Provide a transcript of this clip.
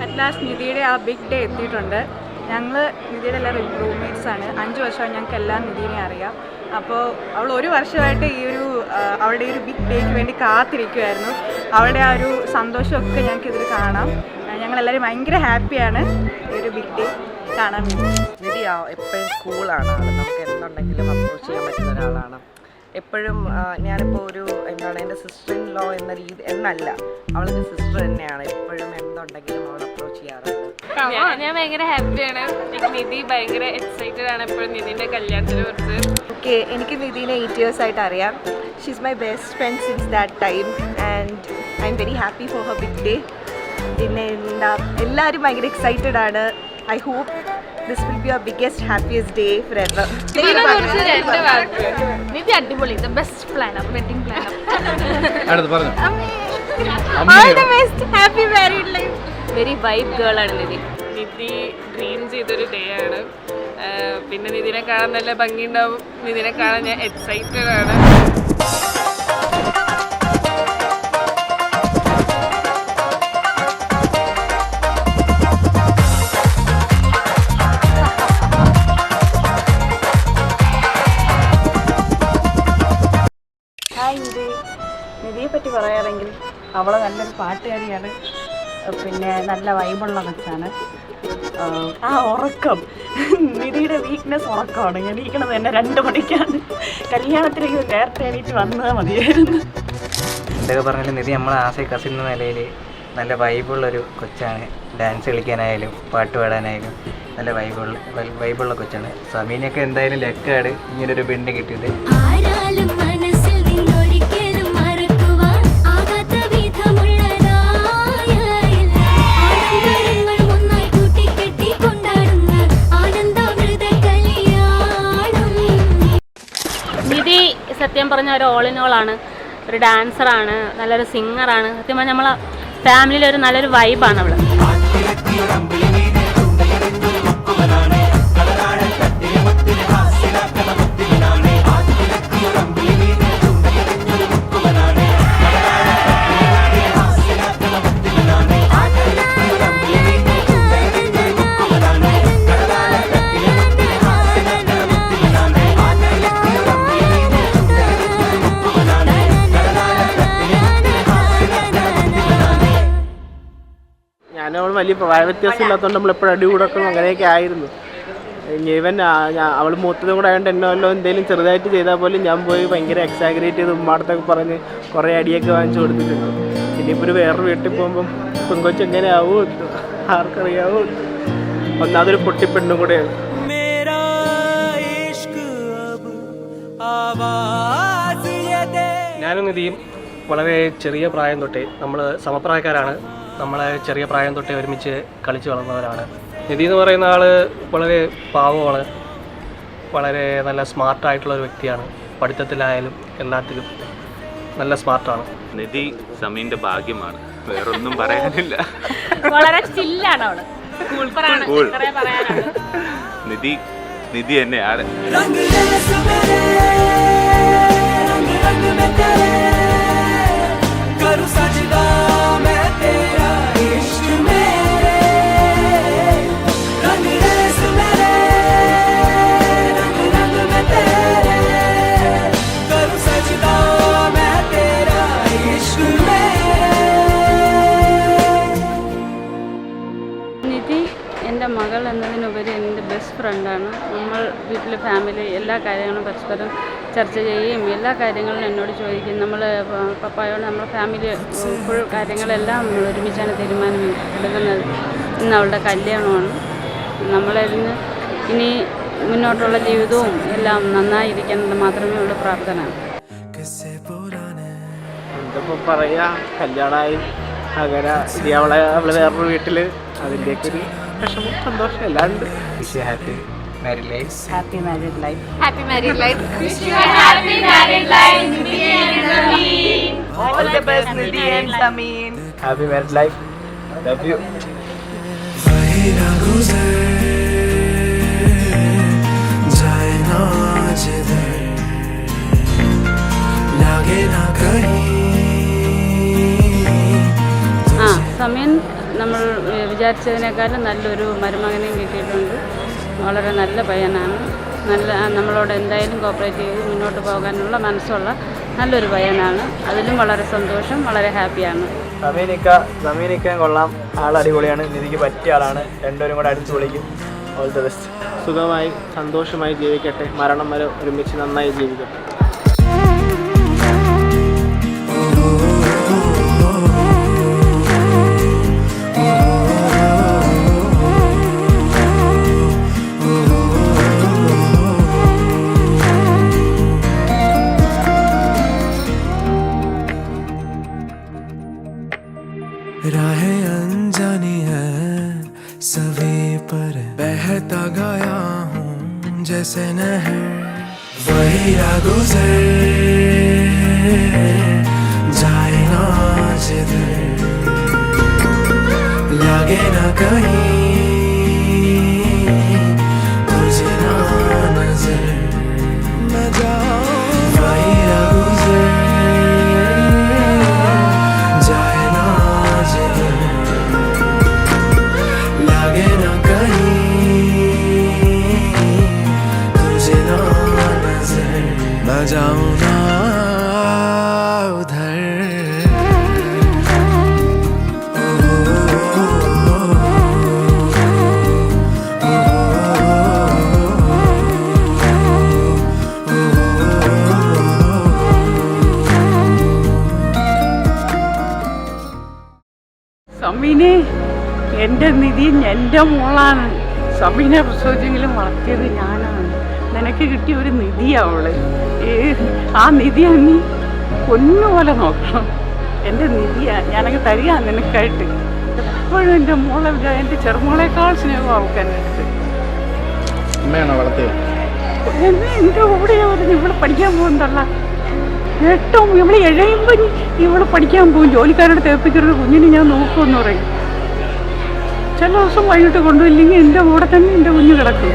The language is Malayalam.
അറ്റ് ലാസ്റ്റ് നിധിയുടെ ആ ബിഗ് ഡേ എത്തിയിട്ടുണ്ട്. ഞങ്ങൾ നിധിയുടെ എല്ലാ റൂംമേറ്റ്സാണ്. 5 വർഷമായി ഞങ്ങൾക്ക് എല്ലാം നിധിനെ അറിയാം. അപ്പോൾ അവൾ 1 വർഷമായിട്ട് ഈ ഒരു അവളുടെ ഒരു ബിഗ് ഡേക്ക് വേണ്ടി കാത്തിരിക്കുമായിരുന്നു. അവളുടെ ആ ഒരു സന്തോഷമൊക്കെ ഞങ്ങൾക്ക് ഇതിൽ കാണാം. ഞങ്ങളെല്ലാവരും ഭയങ്കര ഹാപ്പിയാണ് ഈ ഒരു ബിഗ് ഡേ കാണാൻ വേണ്ടി. നിധി എപ്പോഴും കൂളാണ് ആൾ. നമുക്ക് എന്തുണ്ടെങ്കിലും അപ്രോച്ച് ചെയ്യാൻ പറ്റുന്ന ഒരാളാണ്. എപ്പോഴും ഞാനിപ്പോൾ ഒരു എന്താണ് എൻ്റെ സിസ്റ്റർ ഇൻ ലോ എന്ന രീതി എന്നല്ല, അവളൊരു സിസ്റ്റർ തന്നെയാണ്. എപ്പോഴും എന്തുണ്ടെങ്കിലും അവൾ അപ്രോച്ച് ചെയ്യാറുണ്ട്. ഞാൻ ഭയങ്കര ഹാപ്പിയാണ്. നിധി ഭയങ്കര എക്സൈറ്റഡ് ആണ് എപ്പോഴും നിധിൻ്റെ കല്യാണത്തിനെ കുറിച്ച്. ഓക്കെ, എനിക്ക് നിധിനെ 8 years ആയിട്ട് അറിയാം. She's my best friend since that time and I'm very happy for her big day. പിന്നെ എന്താ, എല്ലാവരും ഭയങ്കര എക്സൈറ്റഡ് ആണ്. I hope this will be your biggest happiest day for ever. Nidhi അടിപൊളി, the best plan wedding plan. All the best, happy married life. Very vibe girl ആണ് നിധി. നിധി ഡ്രീം ചെയ്തൊരു ഡേ ആണ്. പിന്നെ നിധിനെ കാണാൻ നല്ല ഭംഗിയുണ്ടാവും. നിധിനെ കാണാൻ ഞാൻ എക്സൈറ്റഡ് ആണ്. ഹായ് നിധിയെ പറ്റി പറയുകയാണെങ്കിൽ അവൾ നല്ലൊരു പാട്ടുകാരിയാണ്. പിന്നെ നല്ല വൈബുള്ള കൊച്ചാണ്. ആ ഉറക്കം, നിധിയുടെ വീക്ക്നെസ് ഉറക്കമാണ്. ഞാൻ എണീക്കണത് തന്നെ 2 മണിക്കാണ്. കല്യാണത്തിലേക്ക് നേരത്തെ എണീറ്റ് വന്നാൽ മതിയായിരുന്നു. എന്തൊക്കെ പറഞ്ഞാലും നിധി നമ്മളെ ആസെ കസിൻ എന്ന നിലയിൽ നല്ല വൈബുള്ളൊരു കൊച്ചാണ്. ഡാൻസ് കളിക്കാനായാലും പാട്ട് പാടാനായാലും നല്ല വൈബുള്ള കൊച്ചാണ്. സമീനൊക്കെ എന്തായാലും ലക്കാണ് ഇങ്ങനൊരു പെണ്ണ് കിട്ടിയത്. നിധി സത്യം പറഞ്ഞ ഒരു ഓൾ ഇൻ ഓൾ ആണ്. ഒരു ഡാൻസറാണ്, നല്ലൊരു സിംഗറാണ്. സത്യം പറഞ്ഞാൽ നമ്മളെ ഫാമിലിയിൽ നല്ലൊരു വൈബാണ് അവൾ. ഞാനവൾ വലിയ പ്രായ വ്യത്യാസം ഇല്ലാത്തതുകൊണ്ട് നമ്മളെപ്പോഴും അടി കൂടക്കണം അങ്ങനെയൊക്കെ ആയിരുന്നു. ഈവൻ അവൾ മൂത്തതും കൂടെ ആയതുകൊണ്ട് എന്നെ വല്ലതും എന്തെങ്കിലും ചെറുതായിട്ട് ചെയ്താൽ പോലും ഞാൻ പോയി ഭയങ്കര എക്സാഗ്രേറ്റ് ചെയ്ത് ഉമ്മാടത്തൊക്കെ പറഞ്ഞ് കുറേ അടിയൊക്കെ വാങ്ങിച്ചു കൊടുത്തിട്ടുണ്ട്. ഇനിയിപ്പോൾ ഒരു വേറൊരു വീട്ടിൽ പോകുമ്പം പെങ്കൊച്ച് എങ്ങനെ ആവുമോ ആർക്കറിയാവോ. ഒന്നാമതൊരു പൊട്ടിപ്പെണ്ണും കൂടെയാണ്. ഞാനും നിധിയും വളരെ ചെറിയ പ്രായം തൊട്ടേ, നമ്മൾ സമപ്രായക്കാരാണ്. നമ്മളെ ചെറിയ പ്രായം തൊട്ടേ ഒരുമിച്ച് കളിച്ച് വളർന്നവരാണ്. നിധി എന്ന് പറയുന്ന ആൾ വളരെ പാവമാണ്. വളരെ നല്ല സ്മാർട്ടായിട്ടുള്ളൊരു വ്യക്തിയാണ്. പഠിത്തത്തിലായാലും എല്ലാത്തിലും നല്ല സ്മാർട്ടാണ്. നിധി സമീൻ്റെ ഭാഗ്യമാണ്, വേറൊന്നും പറയാനില്ല. വളരെ ചില്ലാണ് അവള്. നിധി നിധി തന്നെയാണ്. നിധി എൻ്റെ മകൾ എന്നതിനുപരി എൻ്റെ ബെസ്റ്റ് ഫ്രണ്ടാണ്. നമ്മൾ വീട്ടിൽ ഫാമിലി എല്ലാ കാര്യങ്ങളും പരസ്പരം ചർച്ച ചെയ്യുകയും എല്ലാ കാര്യങ്ങളും എന്നോട് ചോദിക്കും. നമ്മൾ പപ്പായോട് നമ്മുടെ ഫാമിലി ഫുൾ കാര്യങ്ങളെല്ലാം നമ്മൾ ഒരുമിച്ചാണ് തീരുമാനം എടുക്കുന്നത്. ഇന്ന് അവളുടെ കല്യാണമാണ്. നമ്മളിന്ന് ഇനി മുന്നോട്ടുള്ള ജീവിതവും എല്ലാം നന്നായിരിക്കുന്നത് മാത്രമേ ഉള്ളൂ പ്രാർത്ഥന. എന്തിപ്പോൾ പറയുക, കല്യാണമായി അങ്ങനെ ഇനി അവളെ വേറൊരു വീട്ടിൽ, അതിൻ്റെയൊക്കെ ഒരു വിഷമം സന്തോഷം എല്ലാം ഉണ്ട്. Happy married life. Happy married life. Happy married life. All the best, Nidhi and Samin. Happy married life. Love you. Samin നമ്മൾ വിചാരിച്ചതിനേക്കാളും നല്ലൊരു മരുമകനെയും കിട്ടിയിട്ടുണ്ട്. വളരെ നല്ല പയ്യനാണ്. നമ്മളോട് എന്തായാലും കോപ്പറേറ്റ് ചെയ്ത് മുന്നോട്ട് പോകാനുള്ള മനസ്സുള്ള നല്ലൊരു പയ്യനാണ്. അതിലും വളരെ സന്തോഷം, വളരെ ഹാപ്പിയാണ്. സമീനിക്കാൻ കൊള്ളാം, ആൾ അടിപൊളിയാണ്, നിധിക്ക് പറ്റിയ ആളാണ്. രണ്ടുപേരും കൂടെ അടിച്ചു പൊളിക്കും. All the best. സുഖമായി സന്തോഷമായി ജീവിക്കട്ടെ, മരണം വരെ ഒരുമിച്ച് നന്നായി ജീവിക്കട്ടെ. राहें अनजानी है सभी पर बहता गया हूँ जैसे नहर, वही राह गुजर जाए ना जिधर, लगे ना कहीं तुझे ना नजर, मैं जाऊँ वही राह गुजर जाए ना जिधर, लगे ना कहीं तुझे ना नजर, मैं जाऊँ ना उधर. സമീനെ, എൻ്റെ നിധി എൻ്റെ മോളാണ്. സമീനെ പ്രസവിച്ചെങ്കിലും വളർത്തിയത് ഞാനാണ്. നിനക്ക് കിട്ടിയ ഒരു നിധിയാവള്. ആ നിധിയാ നീ പൊന്നുപോലെ നോക്കണം. എൻ്റെ നിധിയാ, ഞാനങ്ങ് തരിക നിനക്കായിട്ട്. എപ്പോഴും എൻ്റെ മോളെ എൻ്റെ ചെറുമോളേക്കാൾ സ്നേഹം അവൾക്ക് എൻ്റെ അടുത്ത്. അമ്മയാണോ വളർത്തിയത്? എന്നെ എൻ്റെ കൂടെയാ പറഞ്ഞു ഇവിടെ പഠിക്കാൻ പോകുന്നതല്ല. ഏറ്റവും ഇവിടെ എഴയുമ്പോൾ ഇവിടെ പഠിക്കാൻ പോകും. ജോലിക്കാരുടെ തേപ്പിക്കൊരു കുഞ്ഞിനെ ഞാൻ നോക്കുമെന്ന് പറയും. ചില ദിവസം വൈകിട്ട് കൊണ്ടുപോയില്ലെങ്കിൽ എൻ്റെ കൂടെ തന്നെ എൻ്റെ കുഞ്ഞ് കിടക്കും.